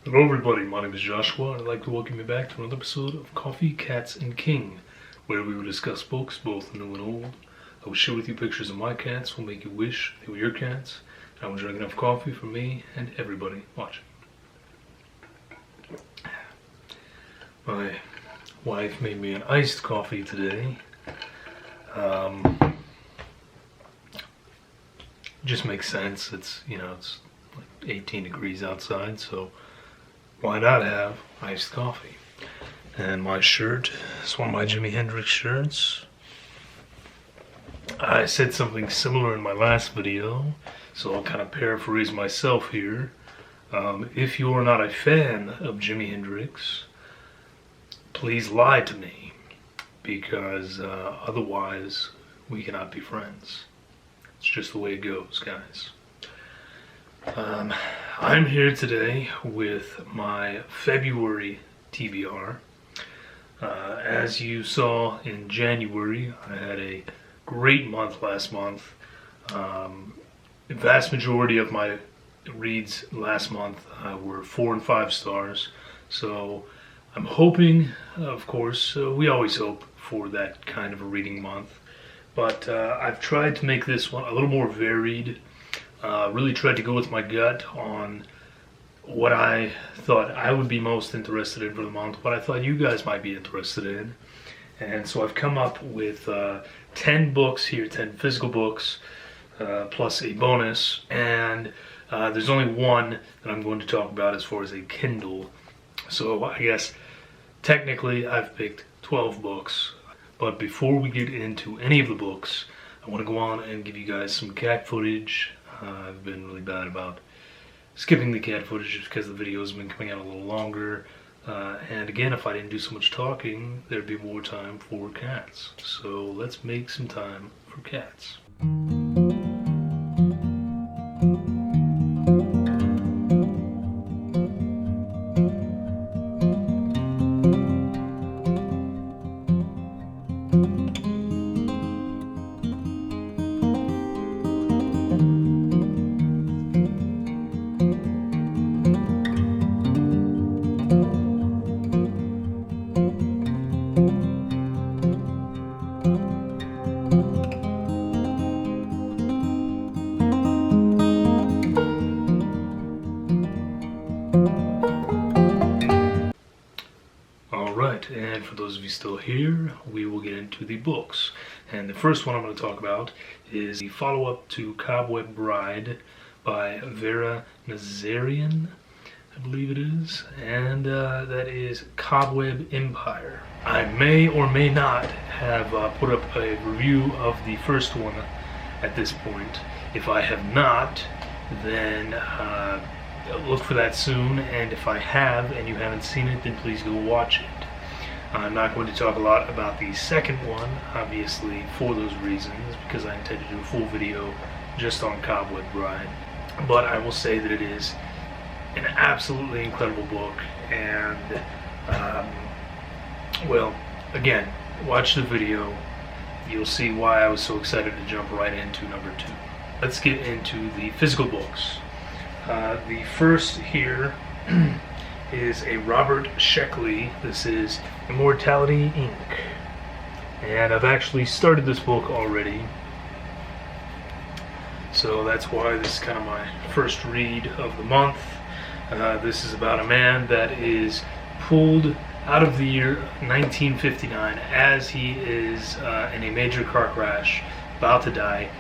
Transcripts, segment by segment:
Hello everybody, my name is Joshua and I'd like to welcome you back to another episode of Coffee, Cats, and King, where we will discuss books, both new and old. I will share with you pictures of my cats, will make you wish they were your cats, and I will drink enough coffee for me and everybody watching. My wife made me an iced coffee today. Just makes sense. It's like 18 degrees outside, so why not have iced coffee? And my shirt is one of my Jimi Hendrix shirts. I said something similar in my last video, so I'll kind of paraphrase myself here. If you are not a fan of Jimi Hendrix, please lie to me, because otherwise we cannot be friends. It's just the way it goes, guys. I'm here today with my February TBR. As you saw in January, I had a great month last month. The vast majority of my reads last month were 4 and 5 stars. So I'm hoping, of course, we always hope for that kind of a reading month. But I've tried to make this one a little more varied. Really tried to go with my gut on what I thought I would be most interested in for the month, what I thought you guys might be interested in. And so I've come up with 10 books here, 10 physical books, plus a bonus. And there's only one that I'm going to talk about as far as a Kindle. So I guess technically I've picked 12 books. But before we get into any of the books, I want to go on and give you guys some cat footage. I've been really bad about skipping the cat footage just because the video has been coming out a little longer. And again, if I didn't do so much talking, there'd be more time for cats. So let's make some time for cats. And for those of you still here, we will get into the books. And the first one I'm going to talk about is the follow-up to Cobweb Bride by Vera Nazarian, I believe it is. And that is Cobweb Empire. I may or may not have put up a review of the first one at this point. If I have not, then look for that soon. And if I have and you haven't seen it, then please go watch it. I'm not going to talk a lot about the second one, obviously, for those reasons, because I intend to do a full video just on Cobweb Bride. But I will say that it is an absolutely incredible book, and, well, again, watch the video. You'll see why I was so excited to jump right into number 2. Let's get into the physical books. The first here is a Robert Sheckley. This is Immortality Inc. And I've actually started this book already. So that's why this is kind of my first read of the month. This is about a man that is pulled out of the year 1959 as he is in a major car crash, about to die.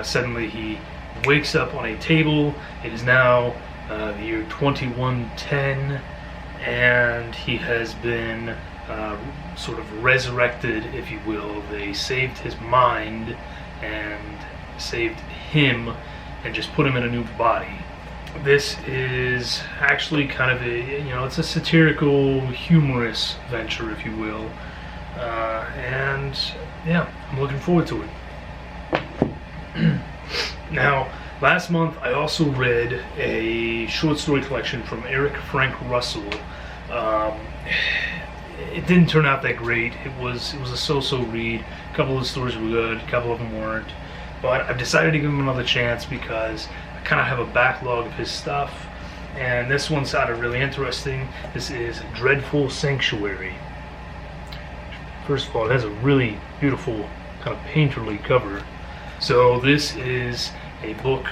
Suddenly he wakes up on a table. It is now the year 2110, and he has been sort of resurrected, if you will. They saved his mind and saved him and just put him in a new body. This is actually kind of a, it's a satirical, humorous venture, if you will. And yeah, I'm looking forward to it. Now, last month I also read a short story collection from Eric Frank Russell. It didn't turn out that great. It was a so-so read. A couple of the stories were good, a couple of them weren't. But I've decided to give him another chance because I kind of have a backlog of his stuff. and this one sounded really interesting. This is Dreadful Sanctuary. First of all, it has a really beautiful kind of painterly cover. So this is a book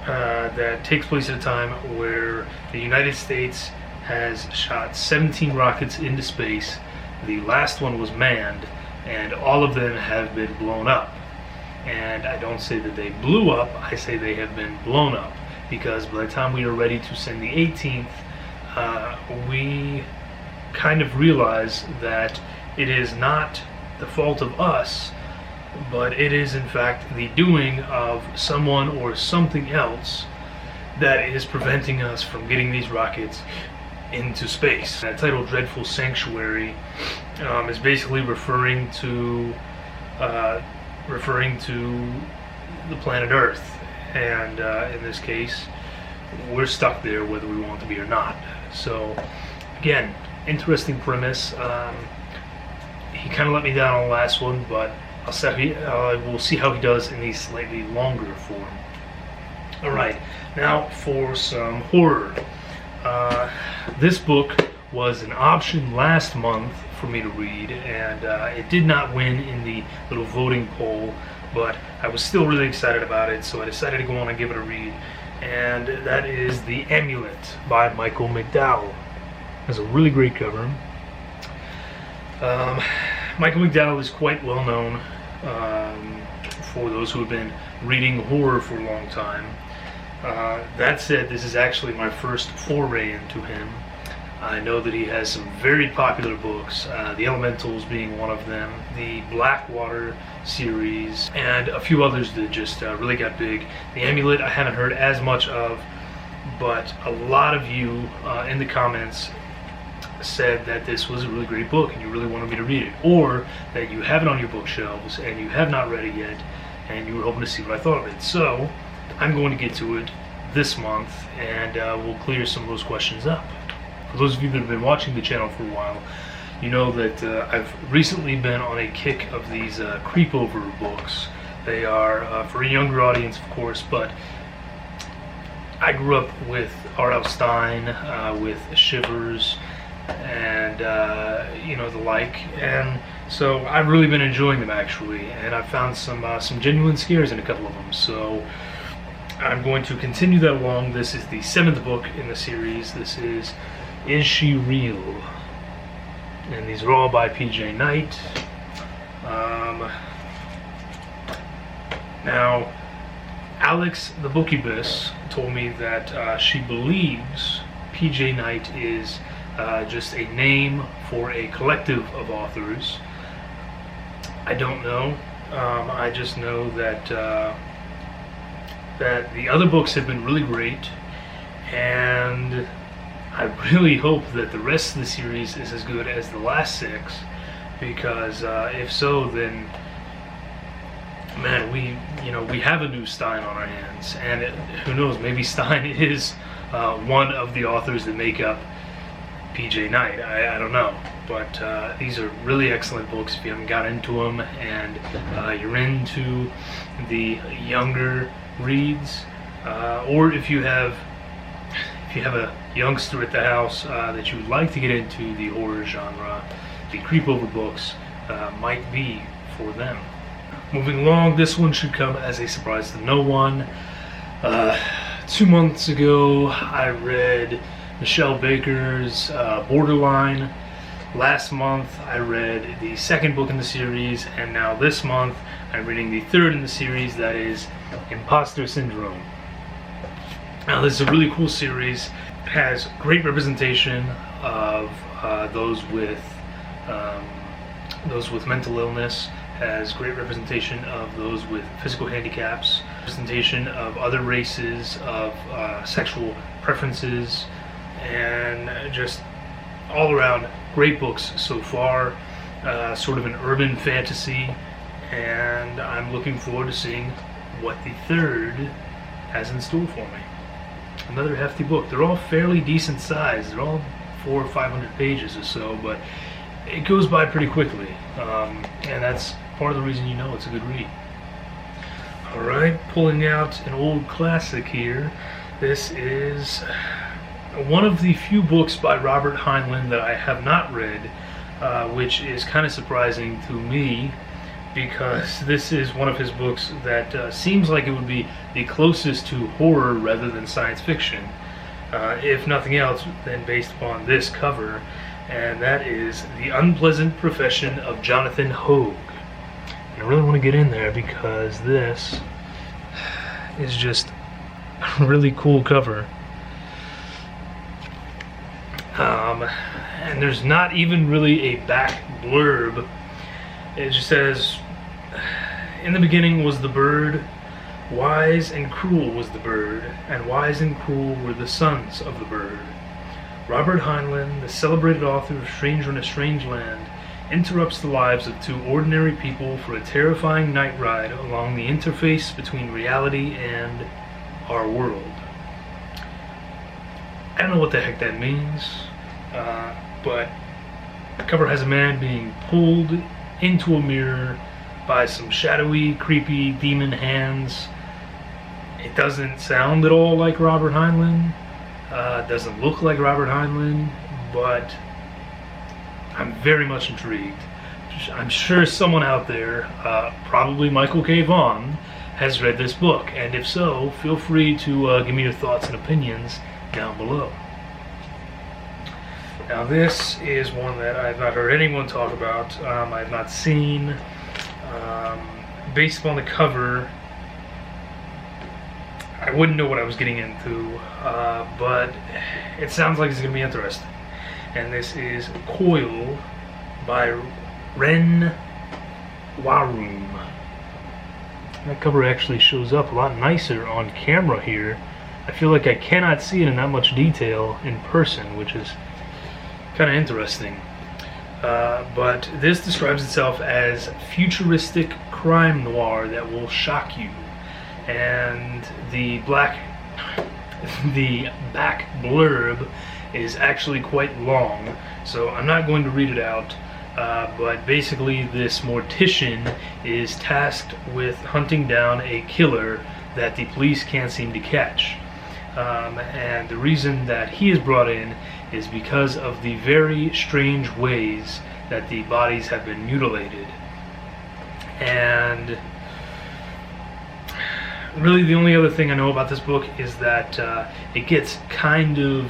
that takes place at a time where the United States has shot 17 rockets into space. The last one was manned, and all of them have been blown up. And I don't say that they blew up, I say they have been blown up, because by the time we are ready to send the 18th, we kind of realize that it is not the fault of us, but it is in fact the doing of someone or something else that is preventing us from getting these rockets into space. That title, Dreadful Sanctuary, is basically referring to the planet Earth, and in this case, we're stuck there whether we want to be or not. So, again, interesting premise. He kind of let me down on the last one, but we'll see how he does in the slightly longer form. Alright, now for some horror. This book was an option last month for me to read, and it did not win in the little voting poll, but I was still really excited about it, so I decided to go on and give it a read. And that is The Amulet by Michael McDowell. It has a really great cover. Michael McDowell is quite well known for those who have been reading horror for a long time. That said, this is actually my first foray into him. I know that he has some very popular books, The Elementals being one of them, the Blackwater series, and a few others that just really got big. The Amulet I haven't heard as much of, but a lot of you in the comments said that this was a really great book and you really wanted me to read it, or that you have it on your bookshelves and you have not read it yet and you were hoping to see what I thought of it. So I'm going to get to it this month, and we'll clear some of those questions up. For those of you that have been watching the channel for a while, you know that I've recently been on a kick of these creepover books. They are for a younger audience, of course, but I grew up with R.L. Stine, with Shivers, and the like, and so I've really been enjoying them actually, and I've found some genuine scares in a couple of them. So I'm going to continue that along. This is the 7th book in the series. This is She Real? And these are all by P.J. Knight. Now, Alex the Bookybus told me that she believes P.J. Knight is just a name for a collective of authors. I don't know. I just know that that the other books have been really great, and I really hope that the rest of the series is as good as the last 6, because if so, then man, we have a new Stein on our hands, and who knows, maybe Stein is one of the authors that make up P.J. Knight. I don't know, but these are really excellent books if you haven't got into them, and you're into the younger reads, or if you have a youngster at the house that you would like to get into the horror genre, the creepover books might be for them. Moving along, this one should come as a surprise to no one. 2 months ago, I read Michelle Baker's Borderline. Last month, I read the 2nd book in the series, and now this month, I'm reading the 3rd in the series, that is Imposter Syndrome. Now, this is a really cool series. It has great representation of those with mental illness, has great representation of those with physical handicaps, representation of other races, of sexual preferences, and just all around great books so far. Sort of an urban fantasy, and I'm looking forward to seeing what the 3rd has in store for me. Another hefty book. They're all fairly decent size. They're all 400 or 500 pages or so, but it goes by pretty quickly, and that's part of the reason it's a good read. Alright, pulling out an old classic here. This is one of the few books by Robert Heinlein that I have not read, which is kind of surprising to me, because this is one of his books that seems like it would be the closest to horror rather than science fiction, if nothing else than based upon this cover, and that is The Unpleasant Profession of Jonathan Hough. And I really want to get in there because this is just a really cool cover. And there's not even really a back blurb. It just says, in the beginning was the bird, wise and cruel was the bird, and wise and cruel were the sons of the bird. Robert Heinlein, the celebrated author of Stranger in a Strange Land, interrupts the lives of two ordinary people for a terrifying night ride along the interface between reality and our world. I don't know what the heck that means, but the cover has a man being pulled into a mirror by some shadowy, creepy demon hands. It doesn't sound at all like Robert Heinlein. It doesn't look like Robert Heinlein, but I'm very much intrigued. I'm sure someone out there, probably Michael K. Vaughan, has read this book, and if so, feel free to give me your thoughts and opinions down below. Now this is one that I've not heard anyone talk about, I've not seen. Based upon the cover, I wouldn't know what I was getting into, but it sounds like it's going to be interesting. And this is Coil by Ren Warum. That cover actually shows up a lot nicer on camera here. I feel like I cannot see it in that much detail in person, which is kind of interesting. But this describes itself as futuristic crime noir that will shock you. And the back blurb is actually quite long, so I'm not going to read it out, but basically this mortician is tasked with hunting down a killer that the police can't seem to catch. And the reason that he is brought in is because of the very strange ways that the bodies have been mutilated. And really the only other thing I know about this book is that it gets kind of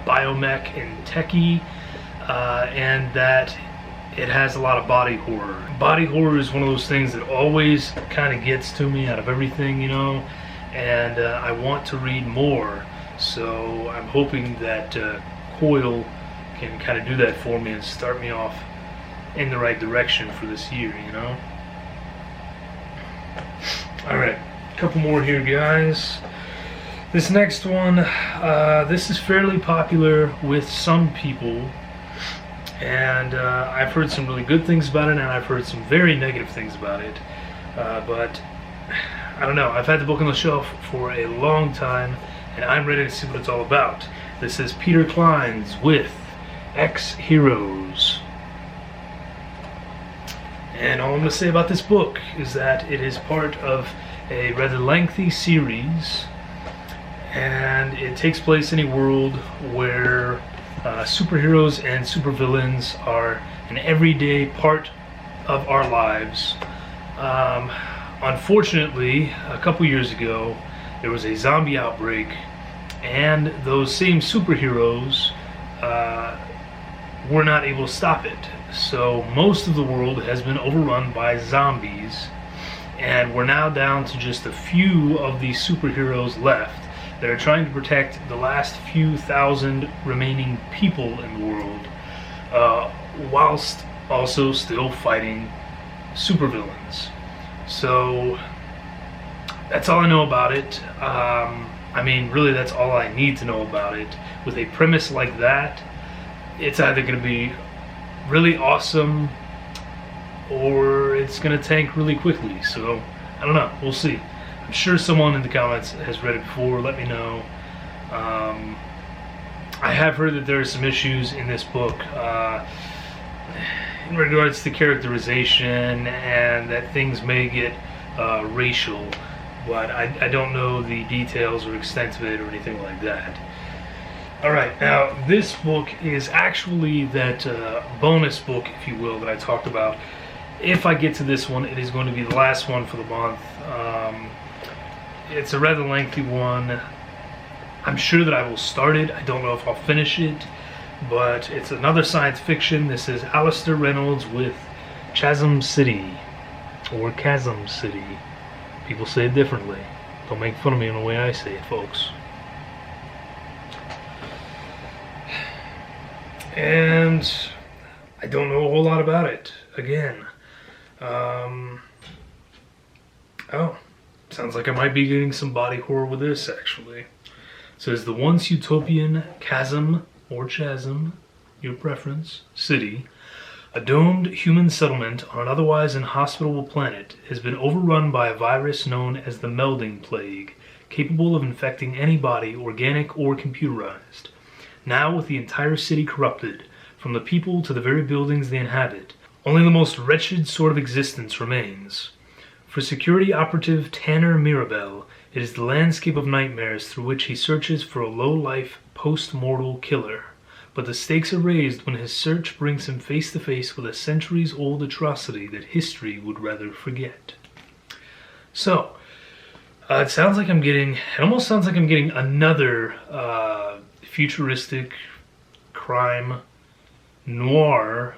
biomech and techie, and that it has a lot of body horror. Body horror is one of those things that always kind of gets to me out of everything, you know, and I want to read more, so I'm hoping that Coil can kind of do that for me and start me off in the right direction for this year, you know. Alright, a couple more here, guys. This next one, this is fairly popular with some people, and I've heard some really good things about it, and I've heard some very negative things about it, but I don't know. I've had the book on the shelf for a long time, and I'm ready to see what it's all about. This is Peter Clines with Ex-Heroes. And all I'm going to say about this book is that it is part of a rather lengthy series, and it takes place in a world where superheroes and supervillains are an everyday part of our lives. Unfortunately, a couple years ago, there was a zombie outbreak, and those same superheroes were not able to stop it. So most of the world has been overrun by zombies, and we're now down to just a few of these superheroes left that are trying to protect the last few thousand remaining people in the world, whilst also still fighting supervillains. So that's all I know about it. I mean, really, that's all I need to know about it. With a premise like that, it's either going to be really awesome or it's going to tank really quickly. So I don't know. We'll see. I'm sure someone in the comments has read it before. Let me know. I have heard that there are some issues in this book in regards to characterization, and that things may get racial, but I don't know the details or extent of it or anything like that. Alright, now this book is actually that bonus book, if you will, that I talked about. If I get to this one, it is going to be the last one for the month. It's a rather lengthy one. I'm sure that I will start it. I don't know if I'll finish it, but it's another science fiction. This is Alistair Reynolds with Chasm City, or Chasm City. People say it differently. Don't make fun of me on the way I say it, folks. And I don't know a whole lot about it. Again. Oh, sounds like I might be getting some body horror with this, actually. It says, the once utopian Chasm, or Chasm, your preference, city, a domed human settlement on an otherwise inhospitable planet, has been overrun by a virus known as the melding plague, capable of infecting any body, organic or computerized. Now, with the entire city corrupted, from the people to the very buildings they inhabit, only the most wretched sort of existence remains. For security operative Tanner Mirabel, it is the landscape of nightmares through which he searches for a low-life, post-mortal killer. But the stakes are raised when his search brings him face to face with a centuries-old atrocity that history would rather forget. So, it almost sounds like I'm getting another futuristic crime noir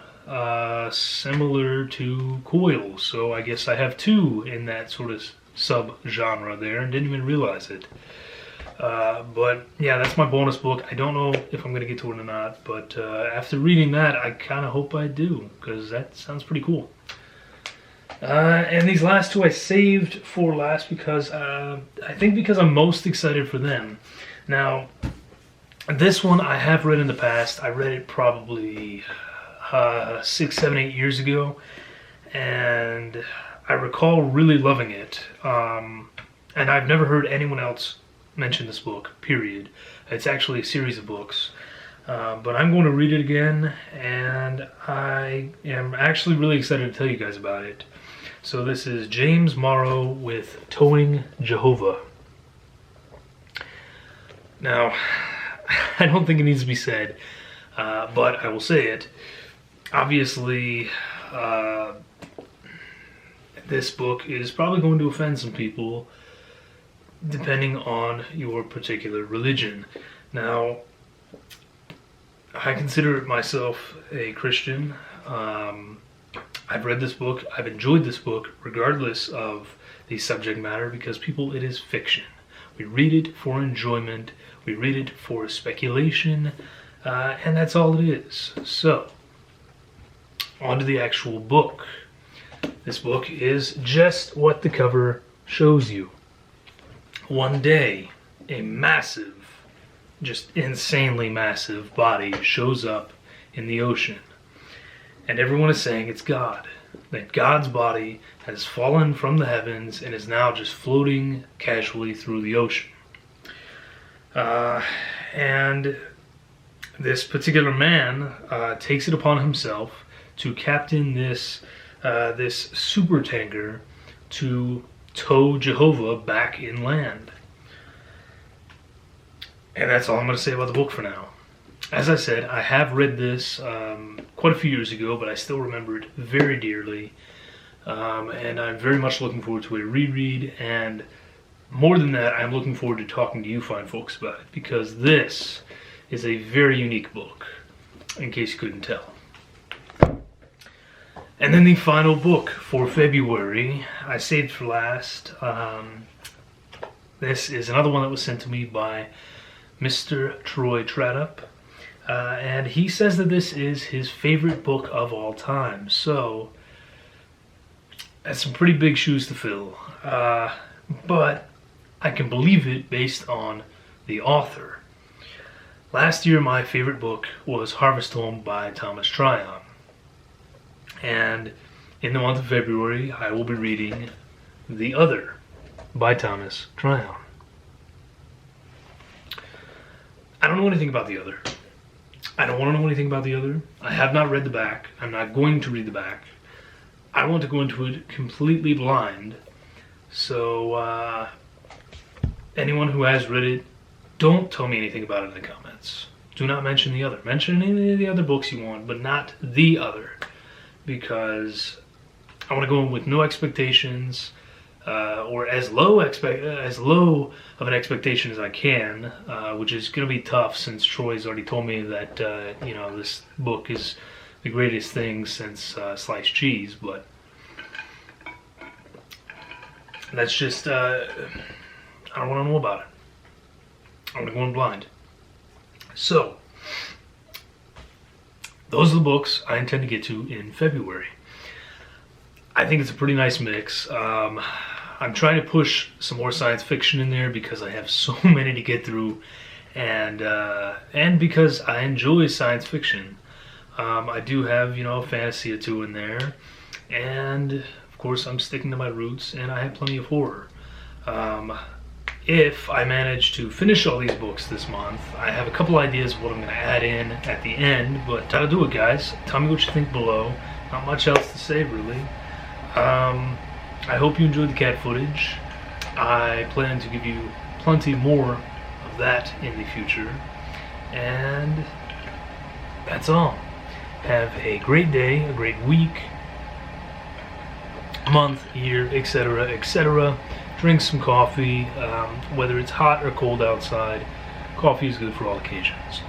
similar to Coil. So I guess I have two in that sort of sub-genre there and didn't even realize it. But yeah, that's my bonus book. I don't know if I'm going to get to it or not, but after reading that, I kind of hope I do, because that sounds pretty cool. And these last two I saved for last because I think because I'm most excited for them. Now, this one I have read in the past. I read it probably 6, 7, 8 years ago, and I recall really loving it. And I've never heard anyone else mention this book, period. It's actually a series of books. But I'm going to read it again, and I am actually really excited to tell you guys about it. So this is James Morrow with Towing Jehovah. Now, I don't think it needs to be said, but I will say it. Obviously, this book is probably going to offend some people, depending on your particular religion. Now, I consider myself a Christian. I've read this book. I've enjoyed this book, regardless of the subject matter, because it is fiction. We read it for enjoyment. We read it for speculation, and that's all it is. So, on to the actual book. This book is just what the cover shows you. One day, a massive, just insanely massive body shows up in the ocean. And everyone is saying it's God. That God's body has fallen from the heavens and is now just floating casually through the ocean. And this particular man takes it upon himself to captain this super tanker to tow Jehovah back inland. And that's all I'm going to say about the book for now. As I said, I have read this quite a few years ago, but I still remember it very dearly. And I'm very much looking forward to a reread, and more than that, I'm looking forward to talking to you fine folks about it, because this is a very unique book, in case you couldn't tell. And then the final book for February, I saved for last. This is another one that was sent to me by Mr. Troy Tradup. And he says that this is his favorite book of all time. So, that's some pretty big shoes to fill. But I can believe it based on the author. Last year, my favorite book was Harvest Home by Thomas Tryon. And in the month of February, I will be reading The Other by Thomas Tryon. I don't know anything about The Other. I don't want to know anything about The Other. I have not read the back. I'm not going to read the back. I want to go into it completely blind. So, anyone who has read it, don't tell me anything about it in the comments. Do not mention the other. Mention any of the other books you want, but not the other, because I want to go in with no expectations, or as low of an expectation as I can, which is going to be tough since Troy's already told me that this book is the greatest thing since sliced cheese. But that's just I don't want to know about it. I want to go in blind. So those are the books I intend to get to in February. I think it's a pretty nice mix. I'm trying to push some more science fiction in there because I have so many to get through, and because I enjoy science fiction. I do have, a fantasy or two in there, and of course I'm sticking to my roots, and I have plenty of horror. If I manage to finish all these books this month, I have a couple ideas of what I'm going to add in at the end, but that'll do it, guys. Tell me what you think below. Not much else to say, really. I hope you enjoyed the cat footage. I plan to give you plenty more of that in the future. And that's all. Have a great day, a great week, month, year, etc., etc. Drink some coffee, whether it's hot or cold outside. Coffee is good for all occasions.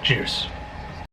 Cheers.